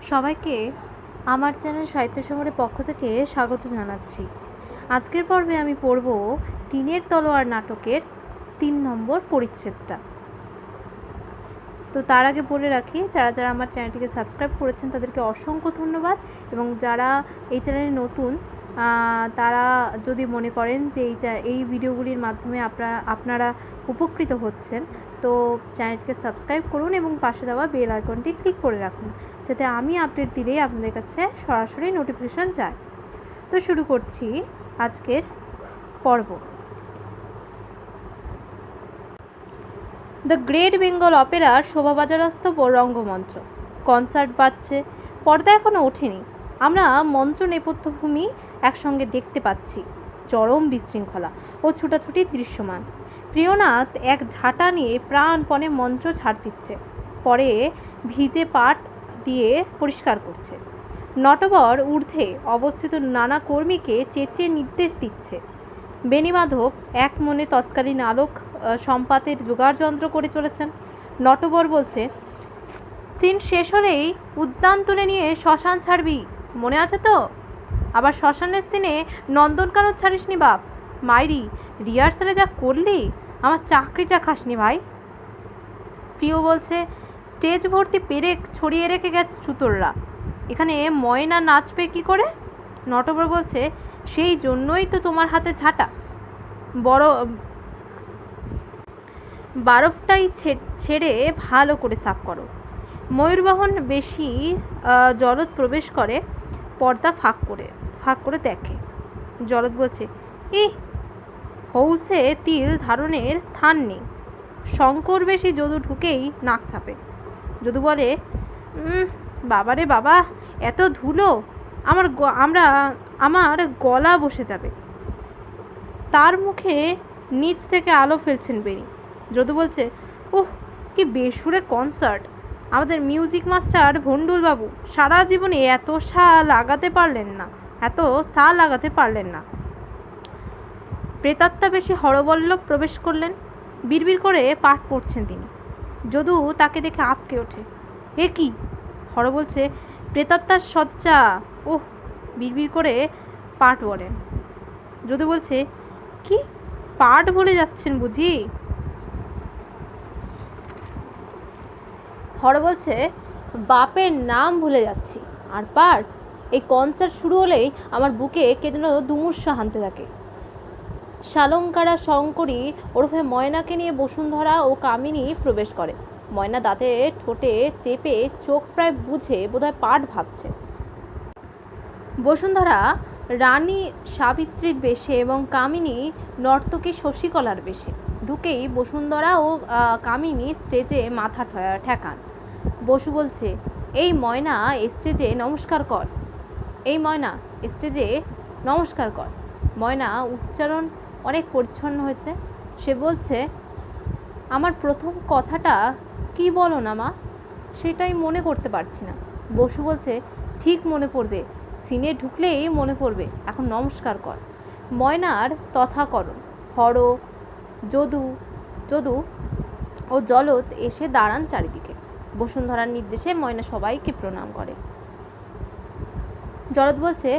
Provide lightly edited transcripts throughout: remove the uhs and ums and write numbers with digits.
সবাইকে আমার চ্যানেল সাহিত্য সমরের পক্ষ থেকে স্বাগত জানাচ্ছি। আজকের পর্বে আমি পড়ব টিনের তলোয়ার নাটকের ৩ নম্বর পরিচ্ছেদটা। তো তার আগে বলে রাখি, যারা যারা আমার চ্যানেলটিকে সাবস্ক্রাইব করেছেন তাদেরকে অসংখ্য ধন্যবাদ, এবং যারা এই চ্যানেলে নতুন তারা যদি মনে করেন যে এই ভিডিওগুলির মাধ্যমে আপনারা উপকৃত হচ্ছেন, তো চ্যানেলটিকে সাবস্ক্রাইব করুন এবং পাশে দেওয়া বেল আইকনটি ক্লিক করে রাখুন, যাতে আমি আপডেট দিলেই আপনাদের কাছে সরাসরি নোটিফিকেশান যায়। তো শুরু করছি আজকের পর্ব। দ্য গ্রেট বেঙ্গল অপেরার শোভাবাজারস্থ রঙ্গমঞ্চ। কনসার্ট বাজছে, পর্দা এখনও ওঠেনি। আমরা মঞ্চ নেপথ্যভূমি একসঙ্গে দেখতে পাচ্ছি। চরম বিশৃঙ্খলা ও ছুটাছুটির দৃশ্যমান। প্রিয়নাথ এক ঝাঁটা নিয়ে প্রাণপণে মঞ্চ ছাড় দিচ্ছে, পরে ভিজে পাট দিয়ে পরিষ্কার করছে। নটবর ঊর্ধ্বে অবস্থিত নানা কর্মীকে চেঁচিয়ে নির্দেশ দিচ্ছে। বেণীমাধব এক মনে তৎকালীন আলোক সম্পাতের জোগাড়যন্ত্র করে চলেছেন। নটবর বলছে, সিন শেষ হলেই উদ্যান তুলে নিয়ে শ্মশান ছাড়বি, মনে আছে তো? আবার শ্মশানের সিনে নন্দনকানন ছাড়িসনি বাপ। মাইরি, রিহার্সালে যা করলি, আমার চাকরিটা খাসনি ভাই। প্রিয় বলছে, স্টেজ ভর্তি পেরেক ছড়িয়ে রেখে গেছে ছুতোররা, এখানে ময়না নাচবে কি করে? নটবর বলছে, সেই জন্যই তো তোমার হাতে ঝাঁটা। বারফটাই ছেড়ে ভালো করে সাফ করো। ময়ূরবাহন বেশি জলদ প্রবেশ করে, পর্দা ফাঁক করে দেখে। জলদ বলছে, হৌসে তিল ধারণের স্থান নেই। শঙ্কর বেশি যদু ঢুকেই নাক চাপে। যদু বলে, বাবারে বাবা, এত ধুলো, আমার গলা বসে যাবে। তার মুখে নিচ থেকে আলো ফেলছেন বেণী। যদু বলছে, কি বেসুরে কনসার্ট। আমাদের মিউজিক মাস্টার ভন্ডুলবাবু সারা জীবনে এত সা লাগাতে পারলেন না। প্রেতাত্মা বেশি হরবল্লভ প্রবেশ করলেন। বিড়বিড় করে পাঠ পড়ছেন তিনি। যদু তাকে দেখে আঁতকে ওঠে। এ কি? হর বলছে, প্রেতাত্মার সজ্জা। বিড়বিড় করে পাঠ বলেন। যদু বলছে, কি পাঠ বলে যাচ্ছেন বুঝি? হর বলছে, বাপের নাম ভুলে যাচ্ছি, আর পাঠ? এই কনসার্ট শুরু হলেই আমার বুকে কে যেন দুমুর্ষা হানতে থাকে। শালঙ্কারা শঙ্করী ওরফে ময়নাকে নিয়ে বসুন্ধরা ও কামিনী প্রবেশ করে। ময়না দাঁতে ঠোঁটে চেপে চোখ প্রায় বুঝে বোধহয় পাঠ ভাবছে। বসুন্ধরা রানী সাবিত্রীর বেশে এবং কামিনী নর্তকী শশীকলার বেশে। ঢুকেই বসুন্ধরা ও কামিনী স্টেজে মাথা ঠেকান। বসু বলছে, এই ময়না স্টেজে নমস্কার কর। ময়না উচ্চারণ অনেক পরিচ্ছন্ন হয়েছে। সে বলছে, আমার প্রথম কথাটা কি বলো না মা, সেটাই মনে করতে পারছি না। বসু বলছে, ঠিক মনে পড়বে, সিনে ঢুকলেই মনে পড়বে, এখন নমস্কার কর। ময়নার তথাকরণ। হর, যদু ও জলদ এসে দাঁড়ান চারিদিকে। বসুন্ধরার নির্দেশে ময়না সবাইকে প্রণাম করে। জলদ বলছে,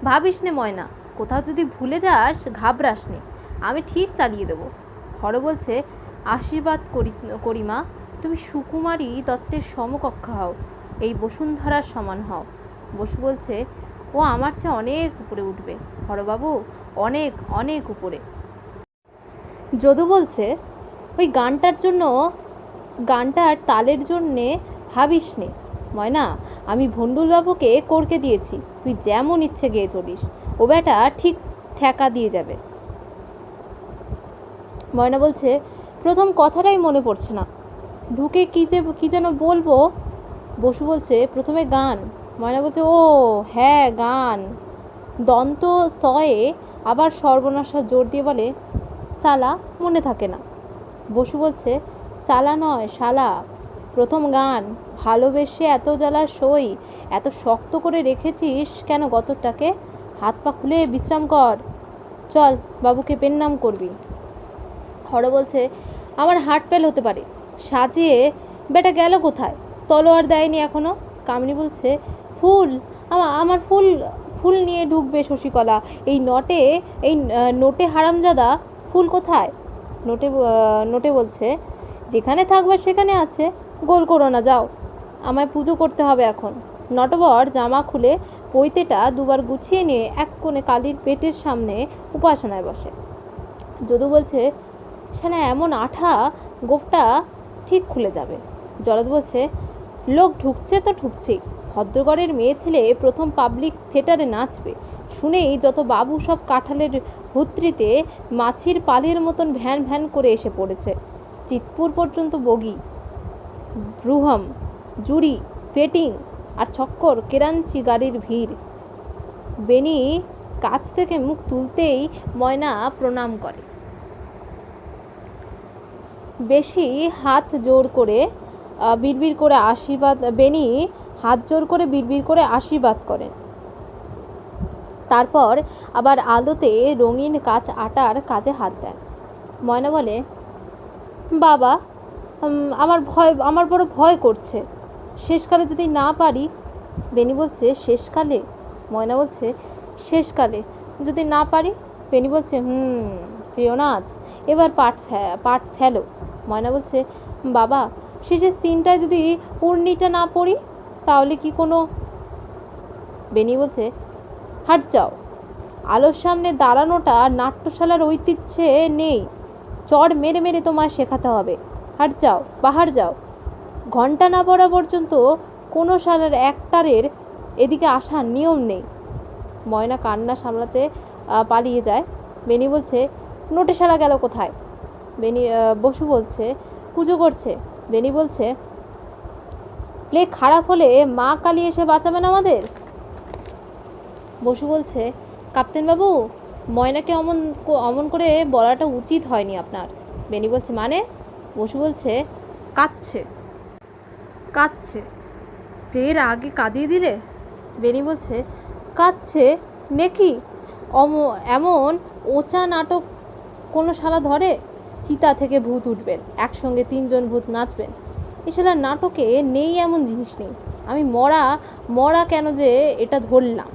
ভাবিস নে ময়না, কোথাও যদি ভুলে যাস ঘাবড়াস নে, আমি ঠিক চালিয়ে দেবো। হর বলছে, আশীর্বাদ করি মা, তুমি সুকুমারী দত্তের সমকক্ষা হও, এই বসুন্ধরার সমান হও। বসু বলছে, ও আমার চেয়ে অনেক উপরে উঠবে হরবাবু, অনেক অনেক উপরে। যদু বলছে, ওই গানটার তালের জন্যে ভাবিস নে ময়না, আমি ভন্ডুলবাবুকে করকে দিয়েছি, তুই যেমন ইচ্ছে গেয়ে চলিস, ও বেটা ঠিক ঠেকা দিয়ে যাবে। ময়না বলছে, প্রথম কথাটাই মনে পড়ছে না, ঢুকে কি যেন বলবো। বসু বলছে, প্রথমে গান। ময়না বলছে, ও হ্যাঁ গান। দন্ত সয়ে আবার সর্বনাশা জোর দিয়ে বলে, সালা, মনে থাকে না। বসু বলছে, সালা নয় শালা, প্রথম গান। ভালোবেসে এত জ্বালা সই, এত শক্ত করে রেখেছিস কেন গতরটাকে? হাত পা খুলে বিশ্রাম কর, চল বাবুকে পেন নাম করবি। হর বলছে, আমার হার্ট ফেল হতে পারে। সাজিয়ে বেটা গেল কোথায়? তলোয়ার দেয়নি এখনো। কামিনী বলছে, ফুল? আমার ফুল? ফুল নিয়ে ঢুকবে শশীকলা এই নোটে হারামজাদা? ফুল কোথায়? নোটে বলছে, যেখানে থাকবার সেখানে আছে, গোল করো না, যাও, আমায় পুজো করতে হবে এখন। নটবর জামা খুলে পৈতেটা দুবার গুছিয়ে নিয়ে এক কোণে কালীর পেটের সামনে উপাসনায় বসে। যদু বলছে, শালা এমন আঠা, গোফটা ঠিক খুলে যাবে। জরদ বলছে, লোক ঢুকছে তো ঢুকছেই, ভদ্রগড়ের মেয়ে ছেলে প্রথম পাবলিক থিয়েটারে নাচবে শুনেই যত বাবু সব কাঁঠালের হুত্রিতে মাছির পালের মতন ভ্যান ভ্যান করে এসে পড়েছে। চিতপুর পর্যন্ত বগি, ব্রুহম, জুড়ি, ফেটিং আর ছক্কর কেরাঞ্চি গাড়ির ভিড়। বেনি কাছ থেকে মুখ তুলতেই ময়না প্রণাম করে, বেশি হাত জোর করে বিড়বিড় করে আশীর্বাদ। বেনি হাত জোর করে বিড়বিড় করে আশীর্বাদ করেন। তারপর আবার আলোতে রঙিন কাঁচ আটার কাজে হাত দেন। ময়না বলে, বাবা, আমার বড় ভয় করছে, শেষকালে যদি না পারি। বেনি বলছে, শেষকালে? ময়না বলছে, শেষকালে যদি না পারি। বেনি বলছে, প্রিয়নাথ, এবার পাট ফেলো। ময়না বলছে, বাবা, শেষের সিনটায় যদি উর্নিটা না পড়ি তাহলে কি কোনো? বেনি বলছে, হাট যাও, আলোর সামনে দাঁড়ানোটা নাট্যশালার ঐতিহ্যে নেই, চড় মেরে মেরে তোমায় শেখাতে হবে। হাট যাও, বাহার যাও, ঘন্টা না পড়া পর্যন্ত কোনো শালার একটারের এদিকে আসার নিয়ম নেই। ময়না কান্না সামলাতে পালিয়ে যায়। বেনি বলছে, নোটে শালা গেল কোথায়? বসু বলছে, পুজো করছে। বেনি বলছে, প্লে খারাপ হলে মা কালী এসে বাঁচাবেন আমাদের। বসু বলছে, কাপ্তেন বাবু, ময়নাকে অমন করে বলাটা উচিত হয়নি আপনার। বেনি বলছে, মানে? বসু বলছে, কাঁদছে, প্লের আগে কাঁদিয়ে দিলে। বেনি বলছে, কাঁদছে নেকি? এমন ওচা নাটক কোনো শালা ধরে? চিতা থেকে ভূত উঠবেন, একসঙ্গে 3 জন ভূত নাচবেন, এছাড়া নাটকে নেই এমন জিনিস নেই। আমি মরা কেন যে এটা ধরলাম।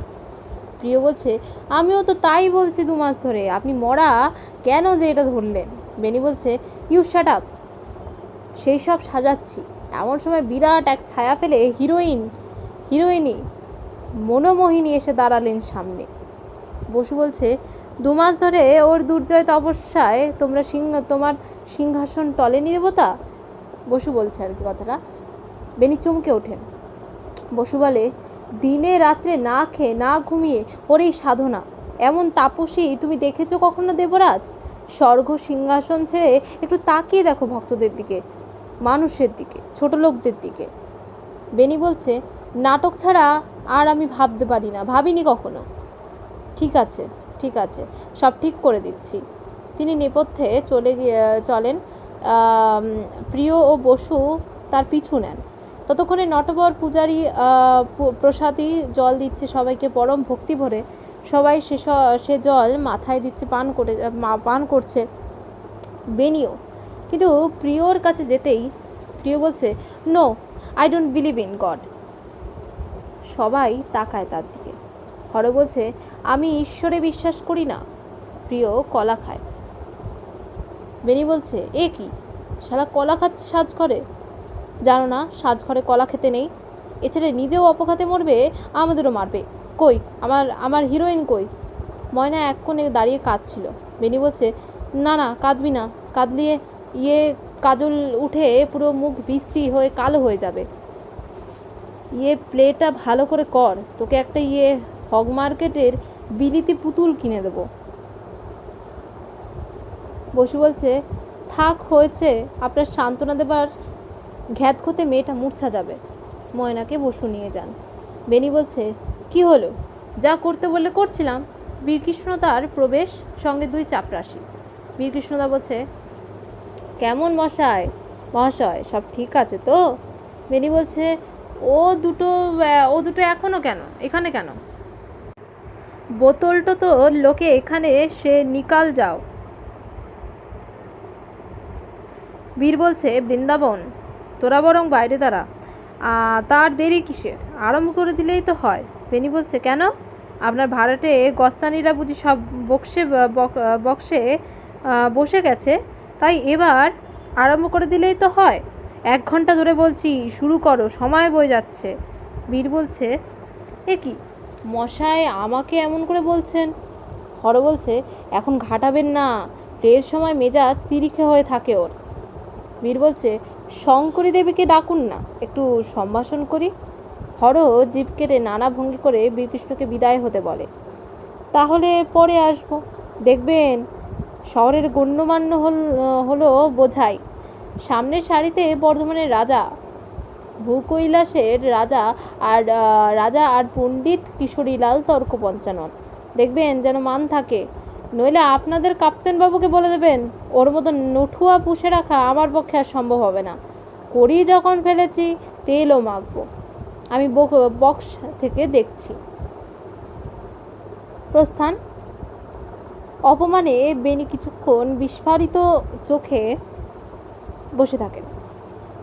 প্রিয় বলছে, আমিও তো তাই বলছি 2 মাস ধরে, আপনি মরা কেন যে এটা ধরলেন। বেনি বলছে, ইউ শাট আপ, সেই সব সাজাচ্ছি। এমন সময় বিরাট এক ছায়া ফেলে হিরোইনি মনোমোহিনী এসে দাঁড়ালেন সামনে। বসু বলছে, 2 মাস ধরে ওর দুর্জয় তপস্যায় তোমার সিংহাসন টলেনি দেবতা। বসু বলছে আর কি কথাটা। বেনি চমকে ওঠেন। বসু বলে, দিনে রাত্রে না খেয়ে না ঘুমিয়ে ওর এই সাধনা, এমন তাপসী তুমি দেখেছো কখনো দেবরাজ? স্বর্গ সিংহাসন ছেড়ে একটু তাকিয়ে দেখো ভক্তদের দিকে, মানুষের দিকে, ছোট লোকদের দিকে। বেনি বলছে, নাটক ছাড়া আর আমি ভাবতে পারি না, ভাবিনি কখনো। ঠিক আছে, সব ঠিক করে দিচ্ছি। তিনি নেপথ্যে চলেন। প্রিয় ও বসু তার পিছু নেন। ততক্ষণে নটবর পূজারী প্রসাদী জল দিচ্ছে সবাইকে পরম ভক্তি ভরে। সবাই সে জল মাথায় দিচ্ছে, পান করছে। বেনিও কিন্তু প্রিয়র কাছে যেতেই প্রিয় বলছে, no, I don't believe in God. সবাই তাকায় তার দিকে। হর বলছে, আমি ঈশ্বরে বিশ্বাস করি না। প্রিয় কলা খায়। বেনি বলছে, এ কি, শালা কলা খাচ্ছে সাজঘরে? জানো না সাজঘরে কলা খেতে নেই? এছাড়া নিজেও অপঘাতে মরবে, আমাদেরও মারবে। কই আমার হিরোইন কই? ময়না এক কোণে দাঁড়িয়ে কাঁদছিল। বেনি বলছে, না কাঁদবি না, কাঁদলিয়ে কাজল উঠে পুরো মুখ বিশ্রী হয়ে কালো হয়ে যাবে। প্লেটা ভালো করে কর, তোকে একটা হগ মার্কেটের বিলিতি পুতুল কিনে দেবো। বসু বলছে, থাক হয়েছে, আপনার সান্ত্বনা দেবার ঘ্যাত খোতে মেয়েটা মূর্ছা যাবে। ময়নাকে বসু নিয়ে যান। বেনি বলছে, কি হলো? যা করতে বললে করছিলাম। বীরকৃষ্ণদার প্রবেশ, সঙ্গে 2 চাপরাশি। বীরকৃষ্ণদা বলছে, কেমন মহাশয়, সব ঠিক আছে তো? বেনি বলছে, ও দুটো এখনো এখানে কেন? বোতলটা তো লোকে এখানে সে নিকাল যাও। বীর বলছে, বৃন্দাবন, তোরা বরং বাইরে দাঁড়া, তার দেরি কিসের, আরম্ভ করে দিলেই তো হয়। বেনি বলছে, কেন? আপনার ভাড়াটে গস্তানিরা বুঝি সব বক্সে বসে গেছে, তাই এবার আরম্ভ করে দিলেই তো হয়। 1 ঘন্টা ধরে বলছি শুরু করো, সময় বয়ে যাচ্ছে। বীর বলছে, এ কি মশাই, আমাকে এমন করে বলছেন? হর বলছে, এখন ঘাটাবেন না, প্রের সময় মেজাজ তিরিক্ষে হয়ে থাকে ওর। বীর বলছে, শঙ্করী দেবীকে ডাকুন না, একটু সম্ভাষণ করি। হর জিভ কেটে নানা ভঙ্গি করে বীরকৃষ্ণকে বিদায় হতে বলে। তাহলে পরে আসবো, দেখবেন শহরের গণ্যমান্য হলো বোঝাই। সামনের সারিতে বর্ধমানের রাজা, ভূকৈলাসের রাজা আর পণ্ডিত কিশোরীলাল তর্ক পঞ্চানন, দেখবেন যেন মান থাকে, নইলে আপনাদের কাপ্তেনবাবুকে বলে দেবেন ওর মতো নঠুয়া পুষে রাখা আমার পক্ষে আর সম্ভব হবে না। করি যখন ফেলেছি, তেলও মাখবো। আমি বক্স থেকে দেখছি। প্রস্থান। অপমানে বেনি কিছুক্ষণ বিস্ফারিত চোখে বসে থাকেন,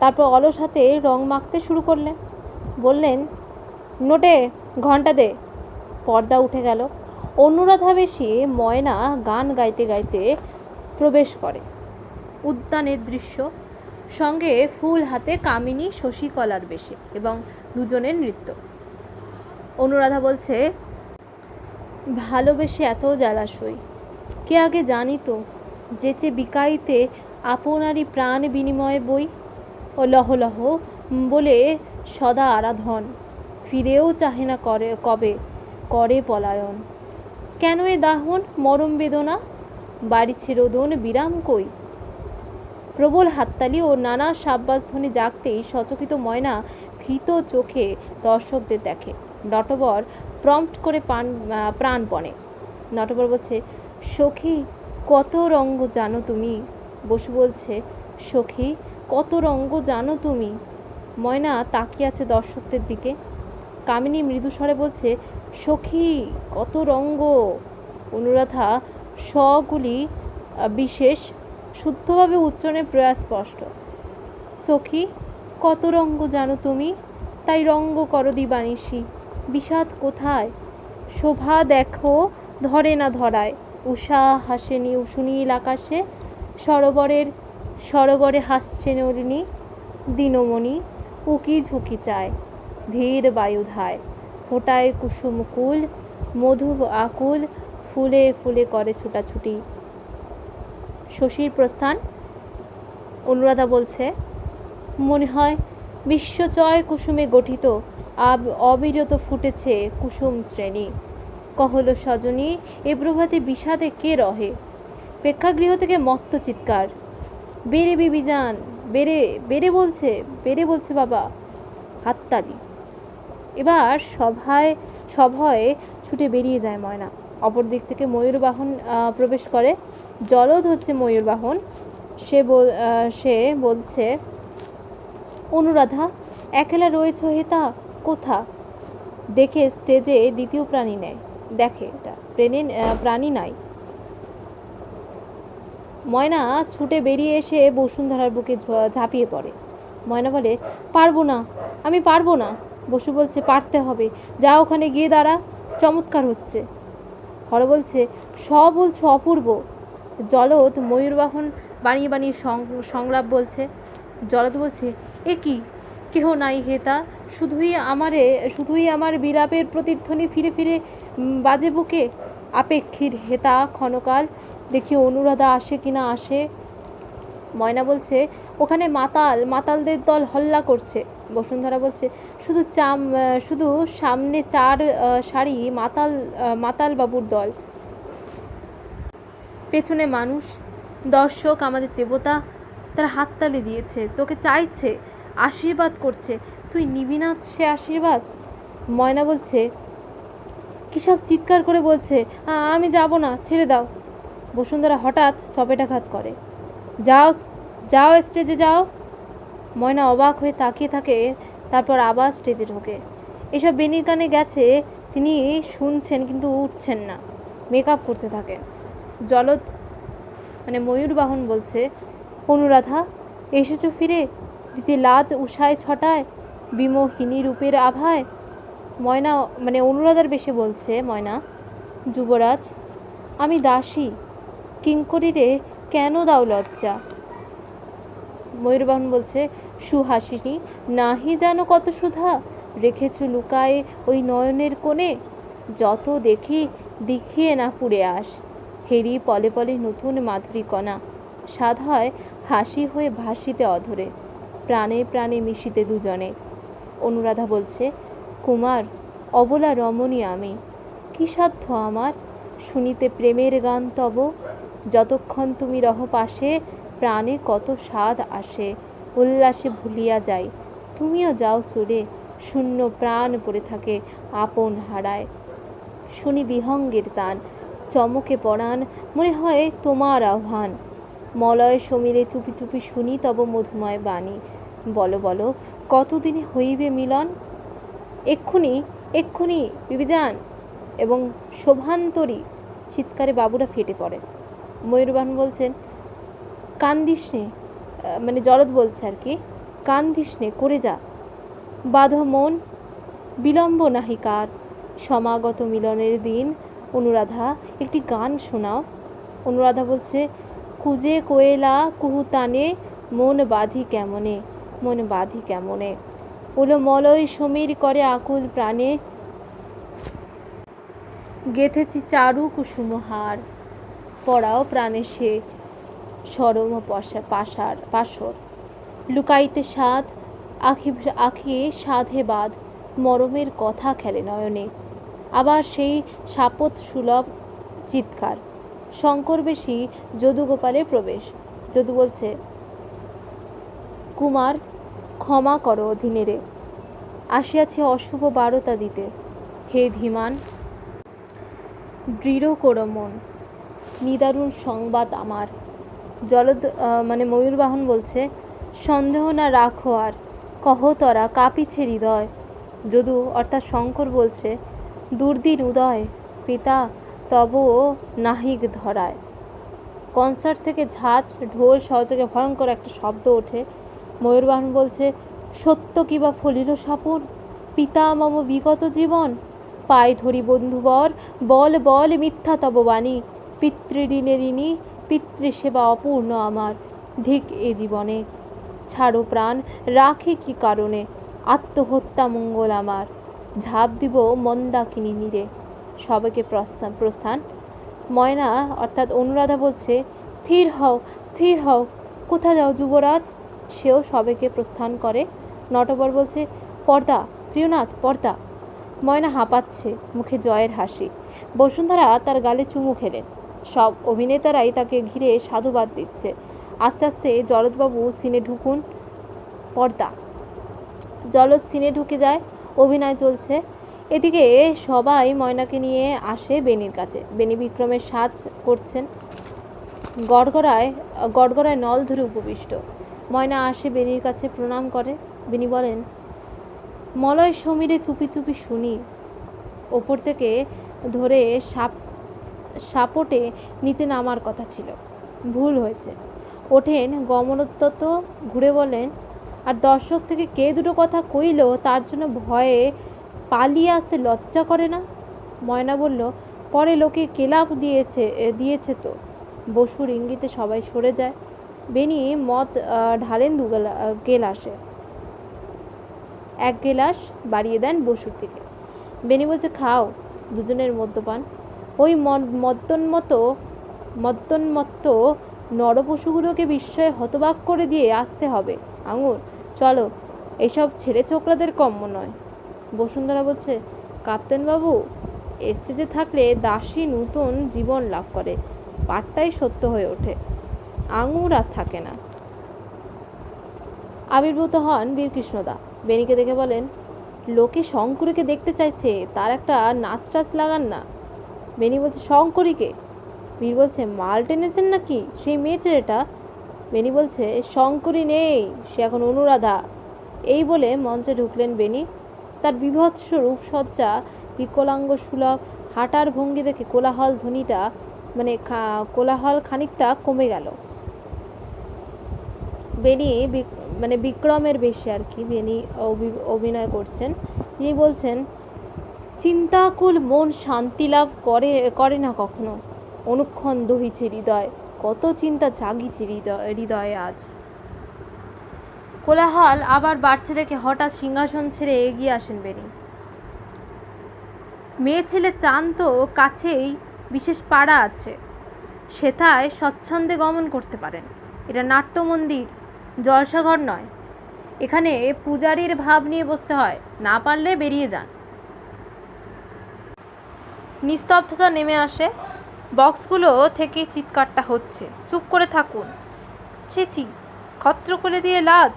তারপর অলস হাতে রং মাখতে শুরু করলেন। বললেন, নোটে ঘন্টা দে। পর্দা উঠে গেল। অনুরাধা বেশি ময়না গান গাইতে গাইতে প্রবেশ করে। উদ্যানের দৃশ্য, সঙ্গে ফুল হাতে কামিনী শশীকলার বেশে, এবং দুজনের নৃত্য। অনুরাধা বলছে, ভালোবেসে এত জ্বালাশই কে আগে জানিত, যেচে বিকাইতে আপনারই প্রাণ বিনিময়ে বই। ও লহ লহ বলে সদা আরাধন, ফিরেও চাহে না কবে করে পলায়ন। কেন এ দাহন মরম বেদনা, বাড়িছে রোদন বিরাম কই। প্রবল হাততালি ও নানা সাব্বাস ধ্বনি জাগতেই সচকিত ময়না ভীত চোখে দর্শকদের দেখে। নটবর প্রম্পট করে প্রাণপণে। নটবর বলছে, সখী কত রঙ্গ জানো তুমি। বসু বলছে, সখী কত রঙ্গ জানো তুমি। ময়না তাকিয়ে আছে দর্শকদের দিকে। কামিনী মৃদুস্বরে বলছে, সখী কত রঙ্গ। অনুরাধা স্বগুলি বিশেষ শুদ্ধভাবে উচ্চারণের প্রয়াস স্পষ্ট। সখী কত রঙ্গ জানো তুমি, তাই রঙ্গ করো দিবানিশি। বিষাদ কোথায়, শোভা দেখো ধরে না ধরায়। উষা হাসেনি সুনীল আকাশে, সরোবরে হাসছে নলিনী। দিনমণি উকি ঝুঁকি চায়, ধীর বায়ুধায়। ফোটায় কুসুম কুল, মধু আকুল, ফুলে ফুলে করে ছুটাছুটি। শশীর প্রস্থান। অনুরাধা বলছে, মনে হয় বিশ্বচয় কুসুমে গঠিত, অবিরত ফুটেছে কুসুম শ্রেণী। কহল সজনী এ প্রভাতে বিষাদে কে রহে। প্রেক্ষাগৃহ থেকে মত্ত চিৎকার, বেড়ে বিবি যান, বেড়ে বলছে বাবা। হাততালি। এবার সভয়ে ছুটে বেরিয়ে যায় ময়না। অপর দিক থেকে ময়ূরবাহন প্রবেশ করে। জলদ হচ্ছে ময়ূরবাহন। সে বলছে, অনুরাধা একলা রয়েছ হেতা কোথা। দেখে স্টেজে দ্বিতীয় প্রাণী নেয়, দেখে এটা প্রাণী নাই। ময়না ছুটে বেরিয়ে এসে বসুন্ধরার বুকে ঝাঁপিয়ে পড়ে। ময়না বলে, পারবো না, আমি পারবো না। বসু বলছে, পারতে হবে, যা ওখানে গিয়ে দাঁড়া, চমৎকার হচ্ছে। হর বলছে, সব বলছো অপূর্ব। জলদ ময়ূরবাহন বানিয়ে বানিয়ে সংলাপ বলছে। জলদ বলছে, এ কি, কেহ নাই হেতা, শুধুই আমার বিলাপের প্রতিধ্বনি ফিরে ফিরে বাজে বুকে। আপেক্ষীর হেতা ক্ষণকাল, দেখি অনুরাধা আসে কিনা আসে। ময়না বলছে, ওখানে মাতালদের দল হল্লা করছে। বসুন্ধরা বলছে, শুধু সামনে 4 সারি মাতাল বাবুর দল, পেছনে মানুষ। দর্শক আমাদের দেবতা, তার হাততালি দিয়েছে, তোকে চাইছে, আশীর্বাদ করছে, তুই নিবি না সে আশীর্বাদ। ময়না বলছে, কি সব চিৎকার করে বলছে, আমি যাব না, ছেড়ে দাও। বসুন্ধরা হঠাৎ চপেটাঘাত করে, যাও স্টেজে যাও। ময়না অবাক হয়ে তাকিয়ে থাকে, তারপর আবার স্টেজে ঢোকে। এসব বেনির কানে গেছে, তিনি শুনছেন কিন্তু উঠছেন না, মেকআপ করতে থাকেন। জলদ ময়ূরবাহন বলছে, অনুরাধা এসেছো ফিরে, দিদি লাজ উষায় ছটায়, বিমোহিনী রূপের আভায়। ময়না অনুরাধার বেশে বলছে ময়না, যুবরাজ আমি দাসী, কিঙ্করীরে কেন দাও লজ্জা? ময়ূরবাহন বলছে, সুহাসিনী নাহি জানো কত সুধা রেখেছ লুকায়ে ওই নয়নের কোণে, যত দেখি দেখিয়ে না পুড়ে আস, হেরি পলে পলে নতুন মাধুরী কণা, সাধ হয় হাসি হয়ে ভাসিতে অধরে, প্রাণে প্রাণে মিশিতে দুজনে। অনুরাধা বলছে, কুমার অবলা রমণী আমি, কি সাধ্য আমার শুনিতে প্রেমের গান তব, যতক্ষণ তুমি রহ পাশে প্রাণে কত স্বাদ আসে, উল্লাসে ভুলিয়া যাই, তুমিও যাও চলে, শূন্য প্রাণ পড়ে থাকে আপন হারায়, শুনি বিহঙ্গের তান, চমকে পড়ান মনে হয় তোমার আহ্বান, মলয় সমীরে চুপি চুপি শুনি তব মধুময় বাণী, বলো বলো কতদিনে হইবে মিলন, এক্ষুনি এক্ষুনি বিবিজান এবং শোভান্তরী চিৎকারে বাবুরা ফেটে পড়ে। ময়ূরবাহন বলছেন, কান্দিস নে, জরদ বলছে আর কি, কান্দিস নে, করে যা, বাঁধ মন, বিলম্ব নাহিকার, সমাগত মিলনের দিন, অনুরাধা একটি গান শোনাও। অনুরাধা বলছে, কুজে কোয়েলা কুহুতানে মন বাঁধি কেমনে, মন বাঁধি কেমনে, ওলো মলয় সমীর করে আকুল প্রাণে, গেথেছি চারু কুসুমহার, পড়াও প্রাণে সে সরম পাশর, লুকাইতে সাধ আখি সাধে বাঁধ, মরমের কথা খেলে নয়নে, আবার সেই সাপত সুলভ চিৎকার, শঙ্কর বেশি যদু গোপালের প্রবেশ। যদু বলছে, কুমার ক্ষমা করো অধীনেরে, আসিয়াছে অশুভ বারতা দিতে, হে ধীমান দৃঢ় করো মন, নিদারুণ সংবাদ আমার। জলদ ময়ূরবাহন বলছে, সন্দেহ না রাখো আর, কহ তরা কাঁপিছে হৃদয়। যদু অর্থাৎ শঙ্কর বলছে, দুর্দিন উদয় পিতা তব নাহিক ধরায়। কনসার্ট থেকে ঝাঁজ ঢোল সহযোগে ভয়ঙ্কর একটা শব্দ ওঠে। ময়ূরবাহন বলছে, সত্য কিবা ফলিল স্বপন, পিতা মম বিগত জীবন, পায়ে ধরি বন্ধুবর, বল বল মিথ্যা তব বাণী, পিতৃঋণে ঋণী, পিতৃসেবা অপূর্ণ আমার, ধিক এ জীবনে, ছাড়ো প্রাণ রাখে কি কারণে, আত্মহত্যা মঙ্গল আমার, ঝাঁপ দিব মন্দাকিনী নীরে। সবাইকে প্রস্থান। ময়না অর্থাৎ অনুরাধা বলছে, স্থির হও স্থির হও, কোথা যাও যুবরাজ? সেও সবাইকে প্রস্থান করে। নটবর বলছে, পর্দা প্রিয়নাথ পর্দা। ময়না হাঁপাচ্ছে, মুখে জয়ের হাসি। বসুন্ধরা তার গালে চুমু খেলেন। সব অভিনেতারাই তাকে ঘিরে সাধুবাদ দিচ্ছে। আস্তে আস্তে জলদবাবু সিনে ঢুকুন। পর্দা। জলদ সিনে ঢুকে যায়, অভিনয় চলছে। এদিকে সবাই ময়নাকে নিয়ে আসে বেনির কাছে। বেনি বিক্রমের সাজ করছেন, গড়গড়ায় নল ধরে উপবিষ্ট। ময়না আসে বেনির কাছে, প্রণাম করে। বেনি বলেন, মলয় সমীরে চুপি চুপি শুনি, ওপর থেকে ধরে সাপটে নিচে নামার কথা ছিল, ভুল হয়েছে। ওঠেন গমনোত্তত, ঘুরে বলেন, আর দর্শক থেকে কে দুটো কথা কইল, তার জন্য ভয়ে পালিয়ে আসতে লজ্জা করে না? ময়না বলল, পরে লোকে কেলাপ দিয়েছে তো। বসুর ইঙ্গিতে সবাই সরে যায়। বেনি মদ ঢালেন গেলাসে, এক গেলাস বাড়িয়ে দেন বসুর দিকে। বেনি বলছে, খাও। দুজনের মদ্যপান। ওই মদ্যন্মত্ত নরপশুগুলোকে বিস্ময়ে হতবাক করে দিয়ে আসতে হবে। আঙুর, চলো, এসব ছেলে ছোকরাদের কম্য নয়। বসুন্ধরা বলছে, কাপ্তেন বাবু, স্টেজে থাকলে দাসী নূতন জীবন লাভ করে, পাঠটাই সত্য হয়ে ওঠে, আঙুর আর থাকে না। আবির্ভূত হন বীরকৃষ্ণদা। বেনিকে দেখে বলেন, লোকে শঙ্করীকে দেখতে চাইছে, তার একটা নাচ টাচ লাগান না। বেনি বলছে, শঙ্করীকে? বীর বলছে, মাল টেনেছেন নাকি সেই মেয়ে ছেলেটা? বেনি বলছে, শঙ্করী নেই, সে এখন অনুরাধা। এই বলে মঞ্চে ঢুকলেন বেনি। তার বিভৎস রূপসজ্জা, বিকলাঙ্গ সুলভ হাঁটার ভঙ্গি দেখে কোলাহল খানিকটা কমে গেল। বেনি মানে বিক্রমের বেশে আর কি বেনি অভিনয় করছেন। তিনি বলছেন, চিন্তাকুল মন শান্তি লাভ করে করে না কখনো, অনুক্ষণ দহিছে হৃদয়, কত চিন্তা জাগিছে হৃদয়ে আজ। কোলাহল আবার বাড়ছে দেখে হঠাৎ সিংহাসন ছেড়ে এগিয়ে আসেন বেনি। মেয়ে ছেলে চান তো কাছেই বিশেষ পাড়া আছে, সেথায় স্বচ্ছন্দে গমন করতে পারেন। এটা নাট্যমন্দির, জলসাঘর নয়। এখানে পূজারীর ভাব নিয়ে বসতে হয়, না পারলে বেরিয়ে যান। নিস্তব্ধতা নেমে আসে। বক্সগুলো থেকে চিৎকারটা হচ্ছে, চুপ করে থাকুন। ছি, খত্র করে দিয়ে লাজ,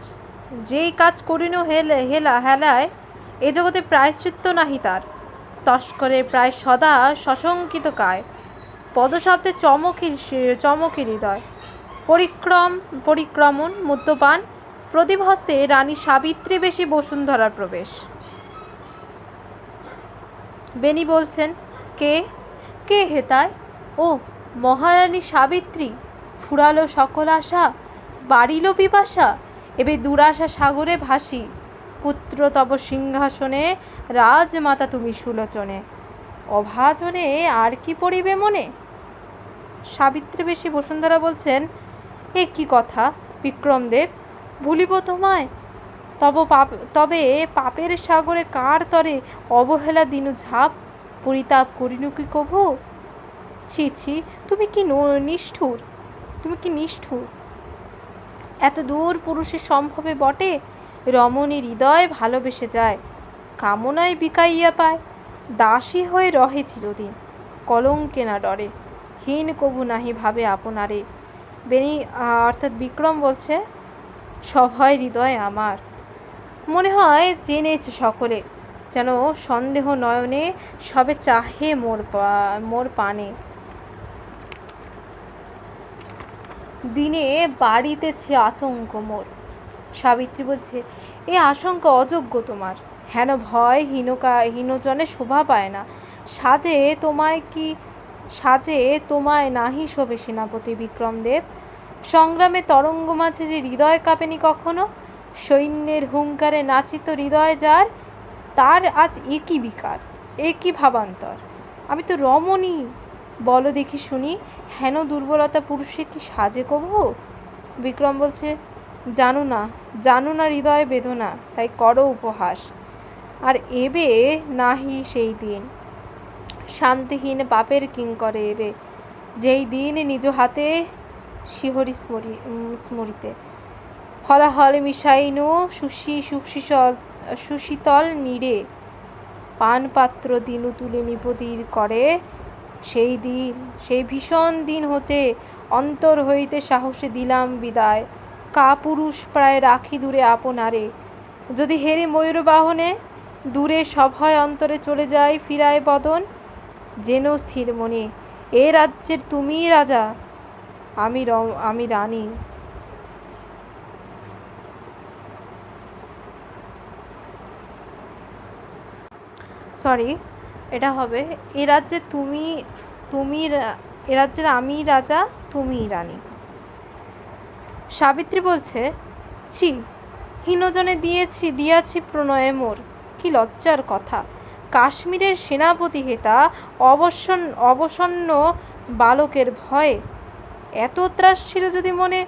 যেই কাজ করিনো হেলায় এ জগতে প্রায়শ্চিত্ত নাহি তার। তস্করের প্রায় সদা সশঙ্কিত কায়, পদশব্দে চমকে হৃদয়। পরিক্রমণ মদ্যপান, প্রদীপ হস্তে রানী সাবিত্রী বেশি বসুন্ধরার প্রবেশ। বেনি বলছেন, কে হেতায়? ও মহারানী সাবিত্রী, ফুরালো সকল আশা, বাড়িল পিপাসা, এবে দুরাশা সাগরে ভাসি। পুত্র তব সিংহাসনে, রাজমাতা তুমি সুলোচনে, অভাজনে আর কি পড়িবে মনে? সাবিত্রী বেশি বসুন্ধরা বলছেন, এ কি কথা বিক্রমদেব, ভুলিব তোমায়? তবে পাপের সাগরে কার তরে অবহেলা দিনু ঝাঁপ, পরিতাপ করিনু কি কভু? ছি, তুমি কি নিষ্ঠুর। এত দূর পুরুষের সম্ভবে বটে, রমণীর হৃদয় ভালোবেসে যায়, কামনায় বিকাইয়া পায়, দাসী হয়ে রহে চিরদিন, কলঙ্কে না ডরে, হীন কবু নাহি ভাবে আপনারে। বেনি অর্থাৎ বিক্রম বলছে, সভয় হৃদয় আমার, মনে হয় জেনেছে সকলে, যেন সন্দেহ নয়নে সবে চাহে মোর পানে। দিনে বাড়িতেছে আতঙ্ক মোর। সাবিত্রী বলছে, এ আশঙ্কা অযোগ্য তোমার, হেন ভয় হীনজনে শোভা পায় না। সাজে তোমায় নাহি শোভে সেনাপতি বিক্রমদেব। সংগ্রামে তরঙ্গ মাঝে যে হৃদয় কাঁপেনি কখনো, সৈন্যের হুঙ্কারে নাচিত হৃদয় যার, তার আজ একই বিকার, একই ভাবান্তর। আমি তো রমণী, বলো দেখি শুনি, হেন দুর্বলতা পুরুষে কি সাজে কভু? বিক্রম বলছে, জানো না হৃদয় বেদনা, তাই করো উপহাস। আর এবে নাহি সেই দিন, শান্তিহীন পাপের কিঙ্করে এবে, যেই দিন নিজ হাতে শিহরি স্মরিতে। হলাহল মিশাইনু সুশীতল নীড়ে, পানপাত্র দিনু তুলে নিপতির করে। সেই ভীষণ দিন হতে অন্তর হইতে সাহসে দিলাম বিদায়, কাপুরুষ প্রায় রাখি দূরে আপনারে। যদি হেরে ময়ূর বাহনে, দূরে সভয় অন্তরে চলে যায় ফিরায় বদন, যেন স্থির মনে এ রাজ্যের তুমিই রাজা, আমি রানী। এটা হবে, এ রাজ্যে এ রাজ্যের আমি রাজা, তুমি রানী। সাবিত্রী বলছে, ছি, হীনজনে দিয়াছি প্রণয়ে মোর, কি লজ্জার কথা। কাশ্মীরের সেনাপতি হেতা অবসন্ন বালকের ভয়ে, এত ত্রাস ছিল যদি মনে,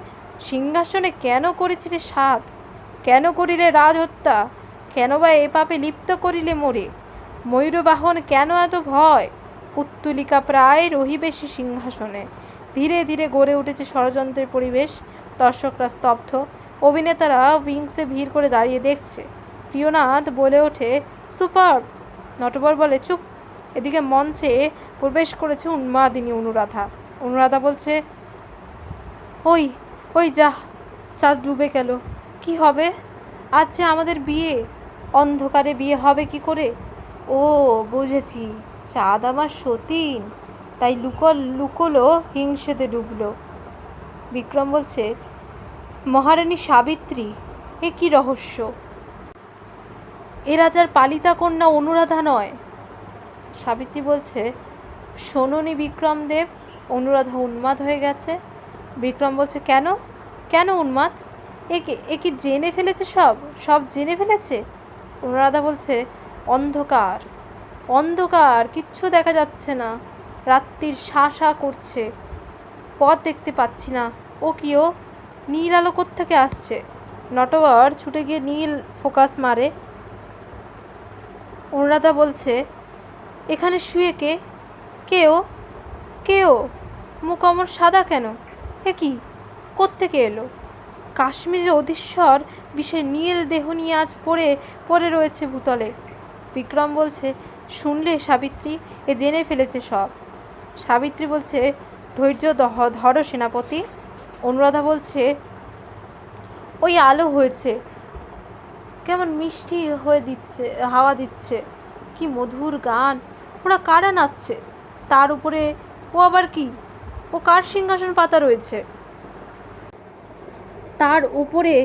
সিংহাসনে কেন করেছিলে সাধ, কেন করিলে রাজহত্যা, কেন বা এ পাপে লিপ্ত করিলে মোরে? ময়ূরবাহন কেন এত ভয়, পুত্তলিকা প্রায় রহিবে সে সিংহাসনে। ধীরে ধীরে গড়ে উঠেছে ষড়যন্ত্রের পরিবেশ। দর্শকরা স্তব্ধ, অভিনেতারা উইংসে ভিড় করে দাঁড়িয়ে দেখছে। প্রিয়নাথ বলে ওঠে, সুপার। নটবর বলে, চুপ। এদিকে মঞ্চে প্রবেশ করেছে উন্মাদিনী অনুরাধা বলছে, ওই যা, চাঁদ ডুবে গেল, কি হবে? আজ যে আমাদের বিয়ে, অন্ধকারে বিয়ে হবে কি করে? ও বুঝেছি, চাঁদ আমার সতীন, তাই লুকোলো হিংসেতে ডুবলো। বিক্রম বলছে, মহারানী সাবিত্রী, এ কি রহস্য? এ রাজার পালিতা কন্যা অনুরাধা নয়। সাবিত্রী বলছে, শোনোনি বিক্রমদেব, অনুরাধা উন্মাদ হয়ে গেছে। বিক্রম বলছে, কেন উন্মাদ? এ কি জেনে ফেলেছে? সব সব জেনে ফেলেছে? অনুরাধা বলছে, অন্ধকার, অন্ধকার, কিচ্ছু দেখা যাচ্ছে না, রাত্রির শা করছে, পথ দেখতে পাচ্ছি না। ও কি, ও নীল আলো কোত্থেকে আসছে? নটবর ছুটে গিয়ে নীল ফোকাস মারে। অনুরাধা বলছে, এখানে শুয়ে কে? কে ও? কে ও? মুখ অমর সাদা কেন? এ কি, কোত্থেকে এলো? কাশ্মীরের অধীশ্বর বিষে নীল দেহ নিয়ে আজ পড়ে রয়েছে ভূতলে। বিক্রম বলছে, শুনলে সাবিত্রী, এ জেনে ফেলেছে সব। সাবিত্রী বলছে, ধৈর্য ধরো সেনাপতি। অনুরাধা বলছে, ওই আলো হয়েছে, কেমন মিষ্টি হয়ে দিচ্ছে, হাওয়া দিচ্ছে, কি মধুর গান, ওরা কারা নাচছে? তার উপরে ও আবার কি? ও কার সিংহাসন পাতা রয়েছে? তার উপরে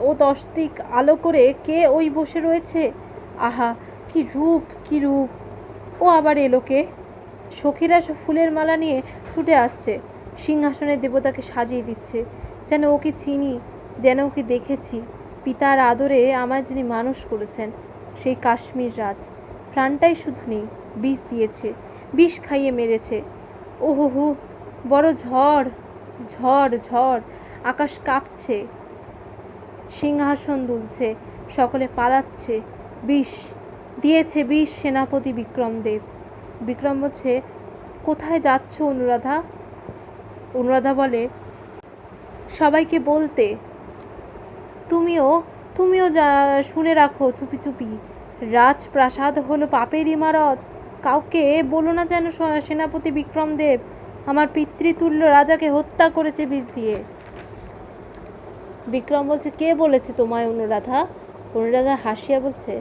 ও দশদিক আলো করে কে ওই বসে রয়েছে? আহা, কি রূপ, কি রূপ! ও আবার এলো কে? সখীরা ফুলের মালা নিয়ে ছুটে আসছে, সিংহাসনের দেবতাকে সাজিয়ে দিচ্ছে, যেন ওকে চিনি, যেন ওকে দেখেছি। পিতার আদরে আমায় যিনি মানুষ করেছেন, সেই কাশ্মীর রাজ। প্রাণটাই শুধু নেই, বিষ দিয়েছে, বিষ খাইয়ে মেরেছে। ওহো হো, বড় ঝড়, ঝড়, ঝড়! আকাশ কাঁপছে, সিংহাসন দুলছে, সকলে পালাচ্ছে। বিষ দিয়েছে, বিষ সেনাপতি বিক্রমদেব। বিক্রম বলছে, কোথায় যাচ্ছ অনুরাধা? অনুরাধা বলে, সবাইকে বলতে। তুমিও তুমিও যা শুনে রাখো চুপি চুপি। রাজপ্রাসাদ হলো পাপের ইমারত। কাউকে বলো না যেন সেনাপতি বিক্রমদেব আমার পিতৃতুল্য রাজাকে হত্যা করেছে বিষ দিয়ে। বিক্রম বলছে, কে বলেছে তোমায় অনুরাধা? অনুরাধা হাসিয়া বলছে,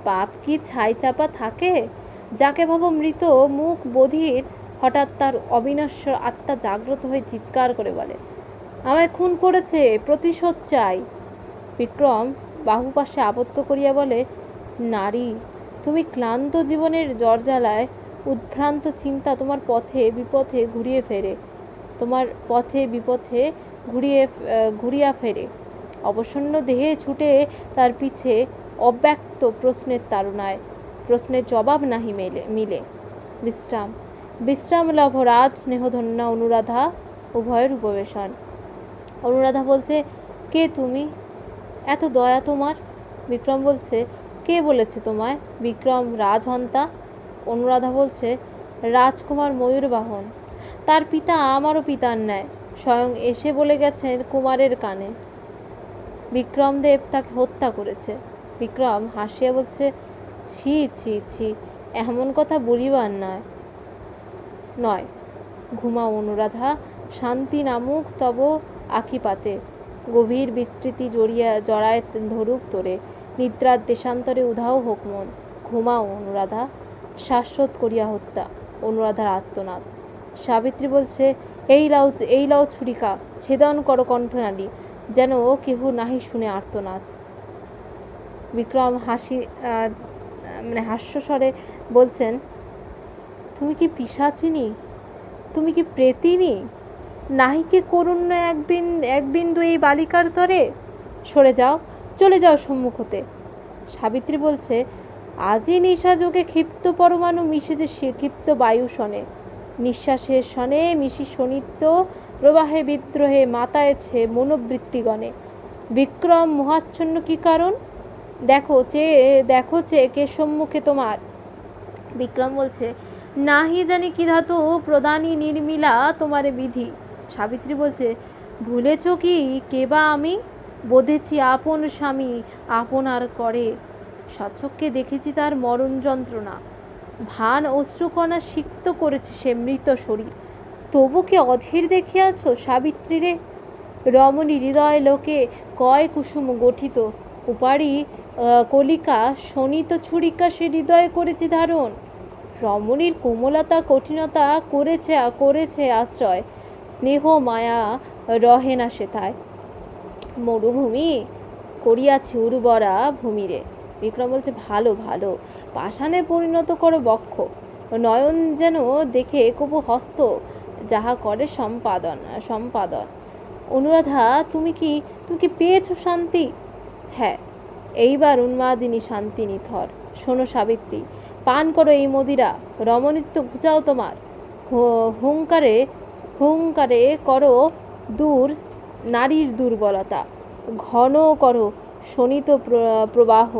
পাপ কি ছাই চাপা থাকে? যাকে ভাবো মৃত মুখ বধির, হঠাৎ তার অবিনশ্বর আত্মা জাগ্রত হয়ে চিৎকার করে বলে, আমায় খুন করেছে, প্রতিশোধ চাই। বিক্রম বাহু পাশে আবদ্ধ করিয়া বলে, নারী, তুমি ক্লান্ত জীবনের জর্জালায় উদ্ভ্রান্ত চিন্তা তোমার পথে বিপথে ঘুরিয়ে ফেরে, তোমার পথে বিপথে ঘুরিয়া ফেরে। অবসন্ন দেহে ছুটে তার পিছে অব্যক্ত প্রশ্নের তাড়নায়, প্রশ্নের জবাব নাহি মিলে। বিশ্রাম, বিশ্রাম লভ রাজ স্নেহধন্যা অনুরাধা, উভয়ের উপবেশন। অনুরাধা বলছে, কে তুমি? এত দয়া তোমার? বিক্রম বলছে, কে বলেছে তোমায় বিক্রম রাজহন্তা? অনুরাধা বলছে, রাজকুমার ময়ূরবাহন। তার পিতা আমারও পিতার ন্যায়, স্বয়ং এসে বলে গেছেন কুমারের কানে, বিক্রমদেব তাকে হত্যা করেছে। বিক্রম হাসিয়া বলছে, ছি ছি ছি, এমন কথা বলিবার নয়। ঘুমাও অনুরাধা, শান্তি নামুক তব আখিপাতে, গভীর বিস্তৃতি জড়ায় ধরুক তোরে, নিদ্রার দেশান্তরে উধাও হোক মন। ঘুমাও অনুরাধা, শাশ্বত করিয়া হত্যা। অনুরাধার আর্তনাদ। সাবিত্রী বলছে, এই লাও ছুরিকা, ছেদন করো কণ্ঠনালী, যেন কেহ নাহি শুনে আর্তনাদ। বিক্রম হাস্যস্বরে বলছেন, তুমি কি পিশাচিনী? তুমি কি প্রেতিনী? নাহি কি করুণ্য এক বিন্দু এই বালিকার তরে? সরে যাও, চলে যাও সম্মুখ হতে। সাবিত্রী বলছে, আজই নিশাযোগে ক্ষিপ্ত পরমাণু মিশেছে ক্ষিপ্ত বায়ু শনে, নিঃশ্বাসের শনে মিশি শোণিত প্রবাহে বিদ্রোহে মাতায়েছে মনোবৃত্তিগণে। বিক্রম মোহাচ্ছন্ন কি কারণ? দেখো চেয়ে কে সম্মুখে তোমার? বিক্রম বলছে, নাহি জানি কি ধাতু প্রদানী নির্মিলা তোমারে বিধি। সাবিত্রী বলছে, ভুলেছ কি কেবা আমি? বোধেছি আপন স্বামী আপনার করে, সচক্ষে দেখেছি তার মরণ যন্ত্রণা, ভান অশ্রুকণা সিক্ত করেছে সে মৃত শরীর। তবু কে অধীর দেখিয়াছ সাবিত্রীরে? রমণী হৃদয় লোকে কয় কুসুম গঠিত, উপারি কলিকা শোণিত ছুরিকা সে হৃদয়ে করেছে ধারণ। রমণীর কোমলতা কঠিনতা করেছে আশ্রয়, স্নেহ মায়া রহে না সেথায়। মরুভূমি করিয়াছি উর্বরা ভূমিরে। বিক্রম বলছে, ভালো ভালো, পাষাণে পরিণত করো বক্ষ, নয়ন যেন দেখে কবু হস্ত যাহা করে সম্পাদন। অনুরাধা, তুমি কি পেয়েছো শান্তি? হ্যাঁ, এইবার উন্মাদিনী শান্তি নিথর। শোনো সাবিত্রী, পান করো এই মদিরা, রমণীত্ব ঘুচাও তোমার, হুঙ্কারে হুঙ্কারে করো দূর নারীর দুর্বলতা, ঘন করো শোণিত প্রবাহ,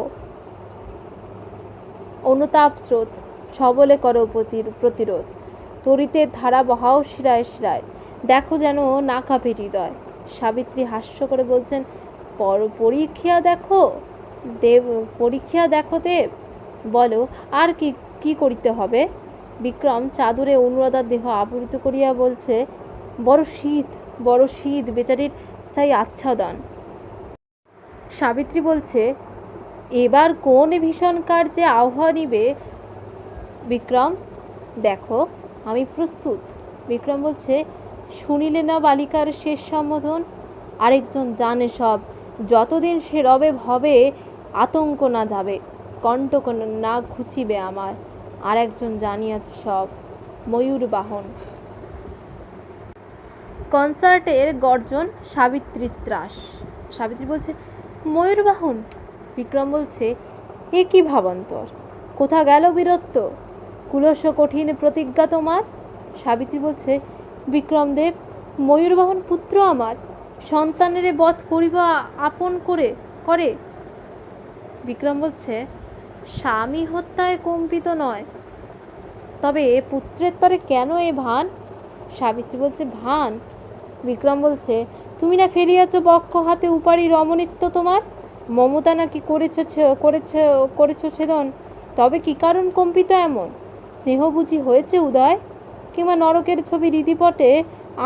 অনুতাপ স্রোত সবলে করো প্রতিরোধ, তরিতের ধারা বহাও শিরায় শিরায়, দেখো যেন না কাঁপে হৃদয়। সাবিত্রী হাস্য করে বলছেন, পরীক্ষা দেখো দেব, পরীক্ষা দেখো দেব, বলো আর কি কি করিতে হবে? বিক্রম চাদরে অনুরাধার দেহ আবৃত করিয়া বলছে, বড় শীত, বেচারির চাই আচ্ছাদন। সাবিত্রী বলছে, এবার কোন ভীষণ কার্যে আহ্বান নিবে? বিক্রম, দেখো আমি প্রস্তুত। বিক্রম বলছে, শুনিলে না বালিকার শেষ সম্বোধন? আরেকজন জানে সব, যতদিন সে রবে ভবে আতঙ্ক না যাবে, কণ্টক না ঘুচিবে আমার। আর একজন জানিয়াছে সব, ময়ূর বাহন। কনসার্টের গর্জন, সাবিত্রীর ত্রাস। সাবিত্রী বলছে, ময়ূর বাহন? বিক্রম বলছে, এ কি ভাবান্তর, কোথা গেল বীরত্ব, কুলস কঠিন প্রতিজ্ঞা তোমার? সাবিত্রী বলছে, বিক্রমদেব ময়ূরবাহন পুত্র আমার, সন্তানের বধ করিব আপন করে। বিক্রম বলছে, স্বামী হত্যায় কম্পিত নয়, তবে পুত্রের তরে কেন এ ভান? সাবিত্রী বলছে, ভান? বিক্রম বলছে, তুমি না ফেলিয়াছ বক্ষ হাতে উপারি রমণীত্ব তোমার, মমতা নাকি করেছ ছেদন, তবে কি কারণ কম্পিত এমন? স্নেহ বুঝি হয়েছে উদয়, কিংবা নরকের ছবি রীতিপটে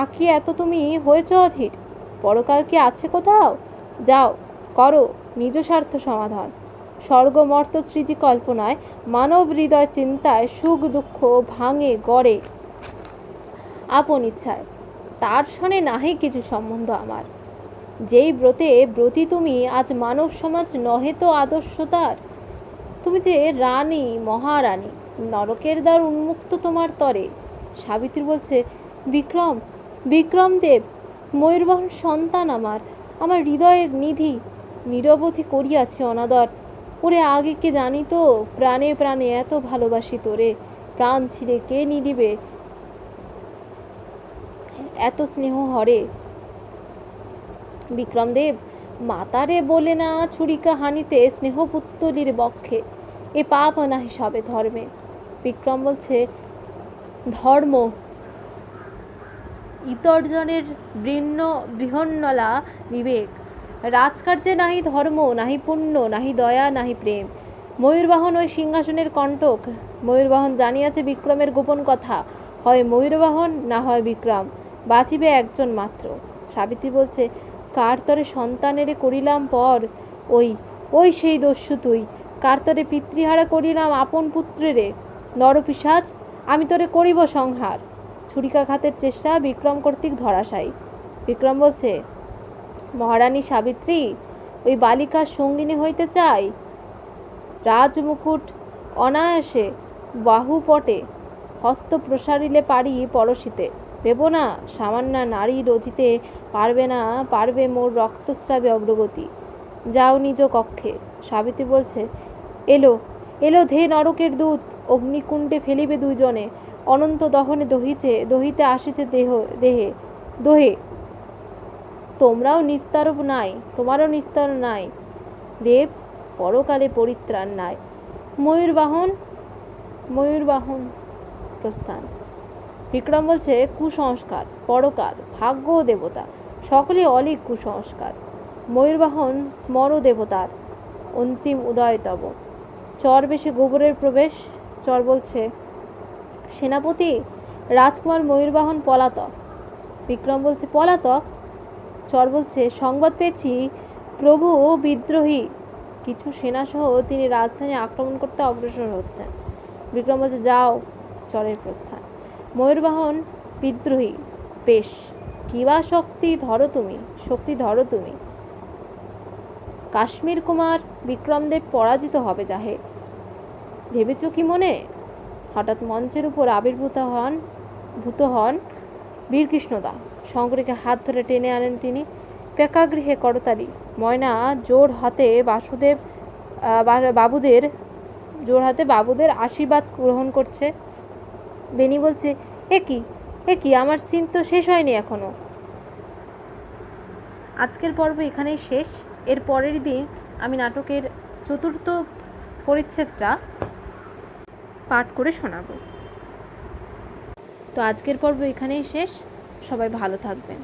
আঁকিয়ে এত তুমি হয়েছ অধীর? পরকাল কি আছে কোথাও? যাও করো নিজ স্বার্থ সমাধান। স্বর্গমর্ত সৃজি কল্পনায়, মানব হৃদয় চিন্তায়, সুখ দুঃখ ভাঙে গড়ে আপন ইচ্ছায়, তার সনে নাহি কিছু সম্বন্ধ আমার। যেই ব্রতী তুমি, আজ মানব সমাজ নহে তো আদর্শ তার। তুমি যে রানী, মহারানী, নরকের দ্বার উন্মুক্ত তোমার তরে। সাবিত্রী বলছে, বিক্রমদেব ময়ূরবাহন সন্তান আমার হৃদয়ের নিধি, নিরবধি করিয়াছে অনাদর। ওরে আগে কে জানি তো, প্রাণে প্রাণে এত ভালোবাসি তোরে, প্রাণ ছিঁড়ে কে নিদিবে এত স্নেহ হরে। বিক্রমদেব, মাতারে বলে না ছুরিকা হানিতে স্নেহপুত্তলির বক্ষে, এ পাপ নাহি সবে ধর্মে। বিক্রম বলছে, ধর্ম ইতর্জনের বৃহন্নলা বিবেক, রাজকার্যে নাহি ধর্ম, নাহি পুণ্য, নাহি দয়া, নাহি প্রেম। ময়ূরবাহন ওই সিংহাসনের কণ্টক। ময়ূরবাহন জানিয়াছে বিক্রমের গোপন কথা, হয় ময়ূরবাহন না হয় বিক্রম, বাঁচিবে একজন মাত্র। সাবিত্রী বলছে, কার তরে সন্তানেরে করিলাম পর, ওই সেই দস্যু তুই, কার তরে পিতৃহারা করিলাম আপন পুত্রেরে, নরপিশাচ আমি তোরে করিব সংহার। ছুরিকাঘাতের চেষ্টা বিক্রম কর্তৃক ধরাশায়ী। বিক্রম বলছে, মহারানী সাবিত্রী ওই বালিকার সঙ্গিনী হইতে চাই? রাজমুকুট অনায়াসে বাহুপটে হস্ত প্রসারিলে পারি পরশিতে, ভেব না সামান্য নারী রোধিতে পারবে মোর রক্তস্রাবে অগ্রগতি। যাও নিজ কক্ষে। সাবিত্রী বলছে, এলো ধে নরকের দূত, অগ্নিকুণ্ডে ফেলিবে দুইজনে, অনন্ত দহনে দহিতে আসিতে দোহে। তোমারও নিস্তার নাই দেব, পরকালে পরিত্রাণ নাই। ময়ূরবাহন প্রস্থান। বিক্রম বলছে, কুসংস্কার, পরকাল, ভাগ্য ও দেবতা সকলে অলিক কুসংস্কার। ময়ূরবাহন স্মর দেবতার, অন্তিম উদয় তব। চর বেশে গোবরের প্রবেশ। চর বলছে, সেনাপতি রাজকুমার ময়ূরবাহন পলাতক। বিক্রম বলছে, পলাতক? চর বলছে, সংবাদ পেয়েছি প্রভু বিদ্রোহী কিছু সেনাসহ তিনি রাজধানী আক্রমণ করতে অগ্রসর হচ্ছেন। বিক্রম বলছে, যাও। চরের প্রস্থান। ময়ূরবাহন বিদ্রোহী, বেশ, কিবা শক্তি ধরো তুমি। কাশ্মীর কুমার বিক্রমদেব পরাজিত হবে যাহে, ভেবেছ কি মনে? হঠাৎ মঞ্চের উপর আবির্ভূত হন বীরকৃষ্ণদা। শঙ্করীকে হাত ধরে টেনে আনেন তিনি। প্রেক্ষাগৃহে করতালি। ময়না জোর হাতে বাবুদের আশীর্বাদ গ্রহণ করছে। বেনি বলছে, এ কি আমার সিন তো শেষ হয়নি এখনো। আজকের পর্ব এখানেই শেষ। এর পরের দিন আমি নাটকের 4র্থ পরিচ্ছেদটা পাঠ করে শোনাবো। তো আজকের পর্ব এখানেই শেষ। সবাই ভালো থাকবেন।